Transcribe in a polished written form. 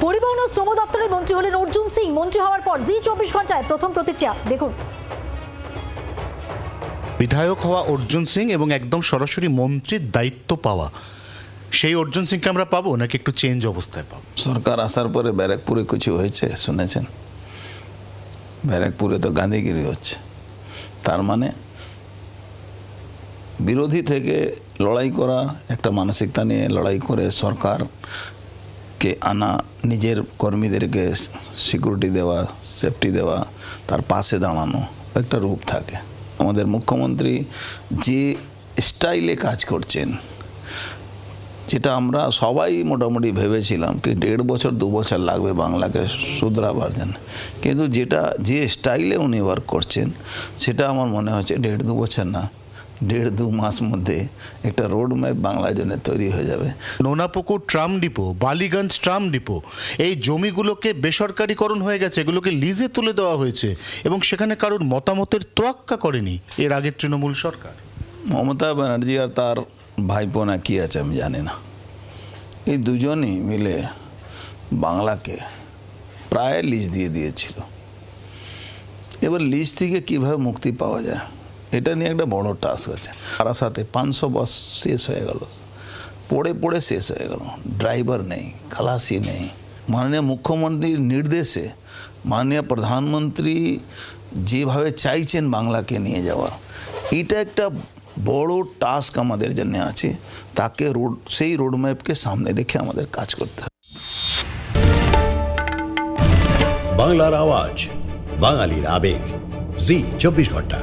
পরিবহন ও শ্রম দপ্তরের মন্ত্রী হলেন অর্জুন সিং। মন্ত্রী হওয়ার পর জি 24 ঘন্টায় প্রথম প্রতিক্রিয়া দেখুন। বিধায়ক হওয়া অর্জুন সিং এবং একদম সরাসরি মন্ত্রীর দায়িত্ব পাওয়া, সেই অর্জুন সিংকে আমরা পাবো নাকি একটু চেঞ্জ অবস্থায় পাবো? সরকার আসার পরে ব্যারাকপুরে কিছু হয়েছে শুনেছেন? ব্যারাকপুরে তো গান্ধীগিরি হচ্ছে। তার মানে বিরোধী থেকে লড়াই করা, একটা মানসিকতা নিয়ে লড়াই করে সরকারকে আনা, নিজের কর্মীদেরকে সিকিউরিটি দেওয়া, সেফটি দেওয়া, তার পাশে দাঁড়ানো একটা রূপ থাকে। আমাদের মুখ্যমন্ত্রী যে স্টাইলে কাজ করছেন, যেটা আমরা সবাই মোটামুটি ভেবেছিলাম কি 1.5 বছর 2 বছর লাগবে বাংলাকে শুধরাবার জন্য, কিন্তু যে স্টাইলে উনি ওয়ার্ক করছেন সেটা আমার মনে হচ্ছে 1.5-2 বছর না, 1.5-2 মাস মধ্যে একটা রোড ম্যাপ বাংলার জন্য তৈরি হয়ে যাবে। Nonapukur tram depot, Ballygunge tram depot, এই জমিগুলোকে বেসরকারিকরণ হয়ে গেছে, এগুলোকে লিজে তুলে দেওয়া হয়েছে এবং সেখানে কারোর মতামতের তোয়াক্কা করেনি এর আগের তৃণমূল সরকার। মমতা ব্যানার্জি আর তার ভাইপো না কি আছে আমি জানি না, এই দুজনই মিলে বাংলাকে প্রায় লিজ দিয়ে দিয়েছিল। এবার লিজ থেকে কীভাবে মুক্তি পাওয়া যায়, এটা নিয়ে একটা বড় টাস্ক আছে। তার সাথে 500 বাস শেষ হয়ে গেল, পড়ে শেষ হয়ে গেল, ড্রাইভার নেই, খালাসি নেই। মাননীয় মুখ্যমন্ত্রীর নির্দেশে মাননীয় প্রধানমন্ত্রী যেভাবে চাইছেন বাংলাকে নিয়ে যাওয়া, এটা একটা বড় টাস্ক আমাদের জন্য আছে। তাকে সেই রোডম্যাপকে সামনে রেখে আমাদের কাজ করতে হবে। বাংলার আওয়াজ, বাঙালির আবেগ, জি 24 ঘন্টা।